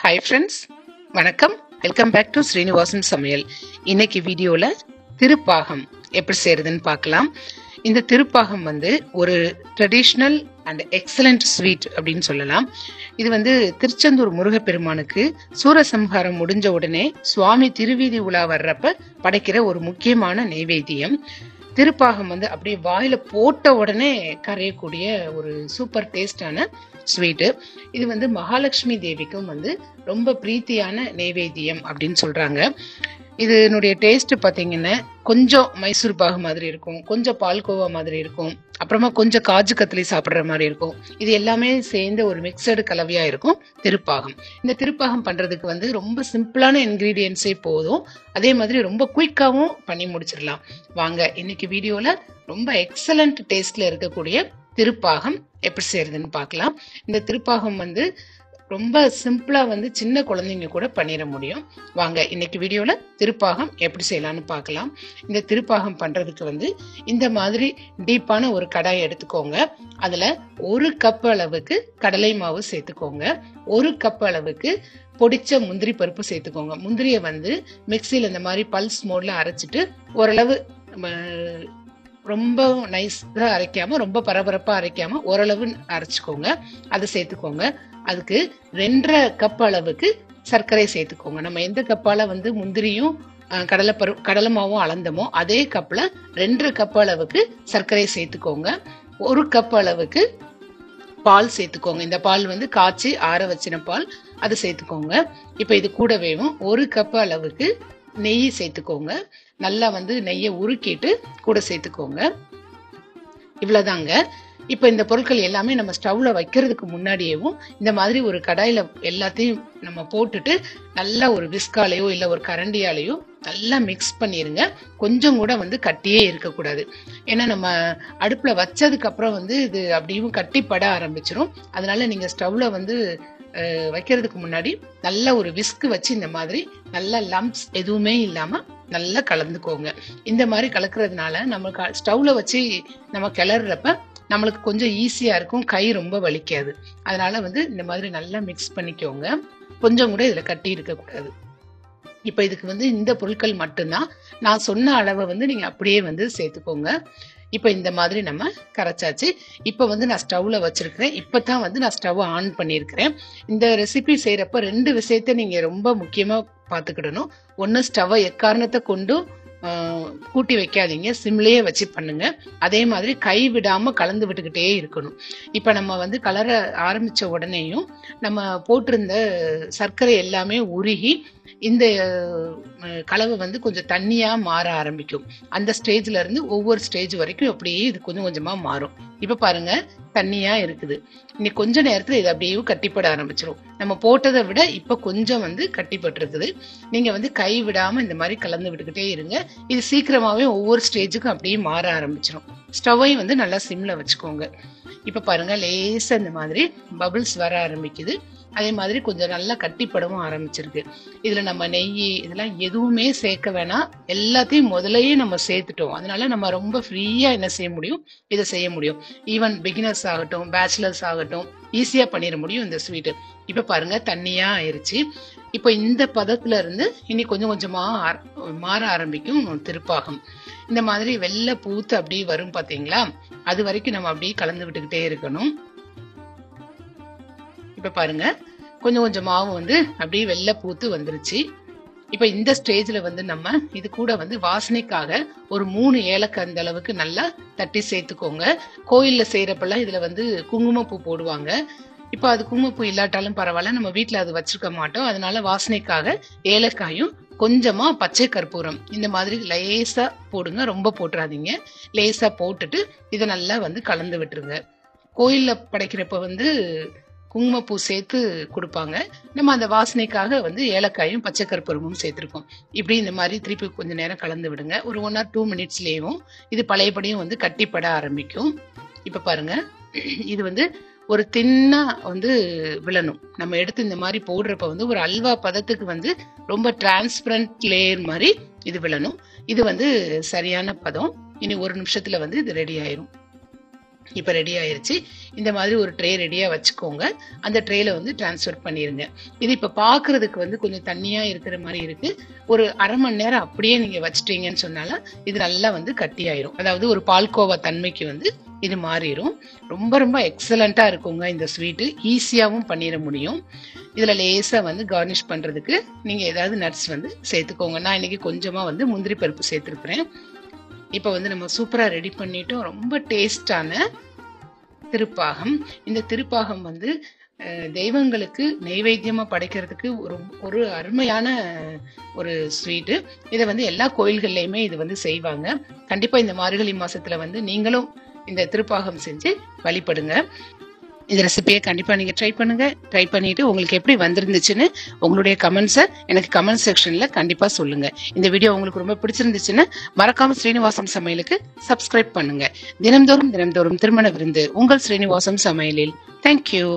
Hi friends, வணக்கம். Welcome back to Srinivasan சமையல். இன்னைக்கு வீடியோவில் திருப்பாகம் எப்படி செய்யறதுன்னு பார்க்கலாம். இந்த திருப்பாகம் ஒரு ட்ரெடிஷ்னல் அண்ட் எக்ஸலண்ட் ஸ்வீட் அப்படின்னு சொல்லலாம். இது திருச்செந்தூர் முருகப்பெருமானுக்கு சூரசம்ஹாரம் முடிஞ்ச உடனே சுவாமி திருவீதி உலா வர்றப்ப படைக்கிற ஒரு முக்கியமான நெய்வேத்தியம். திருப்பாகம் அப்படியே வாயில போட்ட உடனே கரையக்கூடிய ஒரு சூப்பர் டேஸ்டான ஸ்வீட்டு. இது மகாலட்சுமி தேவிக்கும் ரொம்ப பிரீத்தியான நெய்வேத்தியம் அப்படின்னு சொல்றாங்க. இதனுடைய டேஸ்ட் பார்த்தீங்கன்னா கொஞ்சம் மைசூர் பாகு மாதிரி இருக்கும், கொஞ்சம் பால்கோவா மாதிரி இருக்கும், அப்புறமா கொஞ்சம் காஜு கத்திலி சாப்பிட்ற மாதிரி இருக்கும். இது எல்லாமே சேர்ந்த ஒரு மிக்சடு கலவையா இருக்கும் திருப்பாகம். இந்த திருப்பாகம் பண்றதுக்கு ரொம்ப சிம்பிளான இன்கிரீடியன்ஸே போதும். அதே மாதிரி ரொம்ப குயிக்காகவும் பண்ணி முடிச்சிடலாம். வாங்க இன்னைக்கு வீடியோல ரொம்ப எக்ஸலண்ட் டேஸ்ட்ல இருக்கக்கூடிய திருப்பாகம் எப்படி செய்யறதுன்னு பார்க்கலாம். இந்த திருப்பாகம் ரொம்ப சிம்பிளா சின்ன குழந்தைங்க கூட பண்ணிட முடியும். வாங்க இன்னைக்கு வீடியோல திருப்பாகம் எப்படி செய்யலாம்னு பார்க்கலாம். இந்த திருப்பாகம் பண்றதுக்கு இந்த மாதிரி டீப்பான ஒரு கடாய் எடுத்துக்கோங்க. அதுல 1 கப் அளவுக்கு கடலை மாவு சேர்த்துக்கோங்க. 1 கப் அளவுக்கு பொடிச்ச முந்திரி பருப்பு சேர்த்துக்கோங்க. முந்திரிய மிக்சியில இந்த மாதிரி பல்ஸ் மோட்ல அரைச்சிட்டு ஓரளவு ரொம்ப நைஸா அரைக்காம ரொம்ப பரபரப்பா அரைக்காம ஓரளவு அரைச்சுக்கோங்க. அதை சேர்த்துக்கோங்க. அதுக்கு 2.5 கப் அளவுக்கு சர்க்கரை சேர்த்துக்கோங்க. நம்ம எந்த கப்பால முந்திரியும் கடலை மாவும் அளந்தமோ அதே கப்ல 2.5 கப் அளவுக்கு சர்க்கரை சேர்த்துக்கோங்க. 1 கப் அளவுக்கு பால் சேர்த்துக்கோங்க. இந்த பால் காய்ச்சி ஆற வச்சின பால், அதை சேர்த்துக்கோங்க. இப்ப இது கூடவேவும் 1 கப் அளவுக்கு நெய் சேர்த்துக்கோங்க. நல்லா நெய்யை உருக்கிட்டு கூட சேர்த்துக்கோங்க. இவ்வளவுதாங்க. இப்ப இந்த பொருட்கள் எல்லாமே நம்ம ஸ்டவ்ல வைக்கிறதுக்கு முன்னாடியேவும் இந்த மாதிரி ஒரு கடாயில எல்லாத்தையும் நம்ம போட்டுட்டு நல்லா ஒரு விஸ்காலையோ இல்ல ஒரு கரண்டியாலேயோ நல்லா மிக்ஸ் பண்ணிருங்க. கொஞ்சம் கூட கட்டியே இருக்கக்கூடாது. ஏன்னா நம்ம அடுப்புல வச்சதுக்கு அப்புறம் இது அப்படியும் கட்டிப்பட ஆரம்பிச்சிடும். அதனால நீங்க ஸ்டவ்ல வைக்கிறதுக்கு முன்னாடி நல்ல ஒரு விஸ்க் வச்சு இந்த மாதிரி நல்ல லம்ப்ஸ் எதுவுமே இல்லாம நல்லா கலந்துக்கோங்க. இந்த மாதிரி கலக்குறதுனால நம்ம ஸ்டவ்ல வச்சு நம்ம கிளறப்ப நம்மளுக்கு கொஞ்சம் ஈஸியா இருக்கும், கை ரொம்ப வலிக்காது. அதனால இந்த மாதிரி நல்லா மிக்ஸ் பண்ணிக்கோங்க. கொஞ்சம் கூட இதுல கட்டி இருக்க கூடாது. இப்ப இதுக்கு இந்த பொருட்கள் மட்டும்தான். நான் சொன்ன அளவை நீங்க அப்படியே சேர்த்துக்கோங்க. இப்ப இந்த மாதிரி நம்ம கரைச்சாச்சு. இப்ப நான் ஸ்டவ்ல வச்சிருக்கிறேன். இப்பதான் நான் ஸ்டவ் ஆன் பண்ணிருக்கிறேன். இந்த ரெசிபி செய்யறப்ப 2 விஷயத்த நீங்க ரொம்ப முக்கியமா பாத்துக்கிடணும். ஒன்னு, ஸ்டவ்வை எக்காரணத்தை கொண்டும் கூட்டி வைக்காதீங்க, சிம்லயே வச்சு பண்ணுங்க. அதே மாதிரி கை விடாம கலந்து விட்டுக்கிட்டே இருக்கணும். இப்ப நம்ம கலர ஆரம்பிச்ச உடனேயும் நம்ம போட்டிருந்த சர்க்கரை எல்லாமே உருகி இந்த கலவை கொஞ்சம் தண்ணியா மாற ஆரம்பிக்கும். அந்த ஸ்டேஜ்ல இருந்து ஒவ்வொரு ஸ்டேஜ் வரைக்கும் அப்படியே இது கொஞ்சம் கொஞ்சமா மாறும். இப்ப பாருங்க, தண்ணியா இருக்குது. இன்னைக்கு கொஞ்ச நேரத்துல இது அப்படியே கட்டிப்பட ஆரம்பிச்சிடும். நம்ம போட்டதை விட இப்ப கொஞ்சம் கட்டிப்பட்டு இருக்குது. நீங்க கை விடாம இந்த மாதிரி கலந்து விட்டுக்கிட்டே இருங்க. இது சீக்கிரமாவே ஒவ்வொரு ஸ்டேஜுக்கும் அப்படியே மாற ஆரம்பிச்சிடும். ஸ்டவ்வையும் நல்லா சிம்ல வச்சுக்கோங்க. இப்ப பாருங்க, லேசா இந்த மாதிரி பபிள்ஸ் வர ஆரம்பிக்குது. அதே மாதிரி கொஞ்சம் நல்லா கட்டிப்படவும் ஆரம்பிச்சிருக்கு. இதுல நம்ம நெய் இதெல்லாம் எதுவுமே சேர்க்க வேணாம். எல்லாத்தையும் முதலையே நம்ம சேர்த்துட்டோம். அதனால நம்ம ரொம்ப ஃப்ரீயா என்ன செய்ய முடியும், இதை செய்ய முடியும். ஈவன் பிகினர்ஸ் ஆகட்டும், பேச்சுலர்ஸ் ஆகட்டும், ஈஸியா பண்ணிட முடியும் இந்த ஸ்வீட். இப்ப பாருங்க, தண்ணியா ஆயிருச்சு. இப்ப இந்த பதத்துல இருந்து இனி கொஞ்சம் கொஞ்சமா மாற ஆரம்பிக்கும் திருப்பாகம். இந்த மாதிரி வெள்ளை பூத்து அப்படியே வரும் பாத்தீங்களா, அது வரைக்கும் நம்ம அப்படியே கலந்து விட்டுக்கிட்டே இருக்கணும். இப்ப பாருங்க, கொஞ்சம் கொஞ்சமாவும் அப்படியே வெள்ளை பூத்து வந்துருச்சு. இப்ப இந்த ஸ்டேஜ்ல நம்ம இது கூட வாசனைக்காக ஒரு 3 ஏலக்காய் அந்த அளவுக்கு நல்லா தட்டி சேர்த்துக்கோங்க. கோயில்ல செய்யறப்பெல்லாம் இதுல குங்குமப்பூ போடுவாங்க. இப்ப அது குங்குமப்பூ இல்லாட்டாலும் பரவாயில்ல, நம்ம வீட்டுல அது வச்சிருக்க மாட்டோம். அதனால வாசனைக்காக ஏலக்காயும் கொஞ்சமா பச்சை கற்பூரம் இந்த மாதிரி லேசா போடுங்க. ரொம்ப போட்டுறாதீங்க. லேசா போட்டுட்டு இதை நல்லா கலந்து விட்டுருங்க. கோயில்ல படைக்கிறப்ப குங்குமப்பூ சேர்த்து கொடுப்பாங்க. நம்ம அந்த வாசனைக்காக ஏலக்காயும் பச்சை கற்பூரமும் சேர்த்திருக்கோம். இப்படி இந்த மாதிரி திருப்பி கொஞ்ச நேரம் கலந்து விடுங்க. ஒரு 1 or 2 மினிட்ஸ்லயும் இது பழையபடியும் கட்டிப்பட ஆரம்பிக்கும். இப்ப பாருங்க, இது ஒரு தின்னா விழணும். நம்ம எடுத்து இந்த மாதிரி போடுறப்ப ஒரு அல்வா பதத்துக்கு ரொம்ப டிரான்ஸ்பரண்ட் லேயர் மாதிரி இது விழணும். இது சரியான பதம். இனி 1 நிமிஷத்துல இது ரெடி ஆயிரும். இப்போ ரெடி ஆயிருச்சு. இந்த மாதிரி ஒரு ட்ரே ரெடியாக வச்சுக்கோங்க. அந்த ட்ரேல வந்து டிரான்ஸ்ஃபர் பண்ணிடுங்க. இது இப்போ பார்க்கறதுக்கு வந்து கொஞ்சம் தண்ணியாக இருக்கிற மாதிரி இருக்கு. ஒரு அரை மணி நேரம் அப்படியே நீங்கள் வச்சிட்டீங்கன்னு சொன்னாலும் இது நல்லா வந்து கட்டி ஆயிரும். அதாவது ஒரு பால்கோவா தன்மைக்கு வந்து இது மாறிடும். ரொம்ப ரொம்ப எக்ஸலண்ட்டாக இருக்குங்க இந்த ஸ்வீட்டு. ஈஸியாகவும் பண்ணிட முடியும். இதில் லேசாக வந்து கார்னிஷ் பண்ணுறதுக்கு நீங்கள் ஏதாவது நட்ஸ் வந்து சேர்த்துக்கோங்க. நான் இன்னைக்கு கொஞ்சமாக வந்து முந்திரி பருப்பு சேர்த்துருக்குறேன். இப்போ வந்து நம்ம சூப்பராக ரெடி பண்ணிட்டோம். ரொம்ப டேஸ்டான திருப்பாகம். இந்த திருப்பாகம் வந்து தெய்வங்களுக்கு நைவேத்தியமாக படைக்கிறதுக்கு ஒரு அருமையான ஒரு ஸ்வீட்டு. இதை வந்து எல்லா கோயில்கள்லையுமே இது வந்து செய்வாங்க. கண்டிப்பாக இந்த மார்கழி மாதத்தில் வந்து நீங்களும் இந்த திருப்பாகம் செஞ்சு வழிபடுங்க. இந்த ரெசிபியை கண்டிப்பாக நீங்கள் ட்ரை பண்ணுங்க. ட்ரை பண்ணிட்டு உங்களுக்கு எப்படி வந்திருந்துச்சுன்னு உங்களுடைய கமெண்ட்ஸை எனக்கு கமெண்ட் செக்ஷனில் கண்டிப்பாக சொல்லுங்க. இந்த வீடியோ உங்களுக்கு ரொம்ப பிடிச்சிருந்துச்சுன்னு மறக்காம ஸ்ரீனிவாசம் சமையலுக்கு சப்ஸ்கிரைப் பண்ணுங்க. தினம்தோறும் திருமண விருந்து உங்கள் ஸ்ரீனிவாசம் சமையலில். தேங்க்யூ.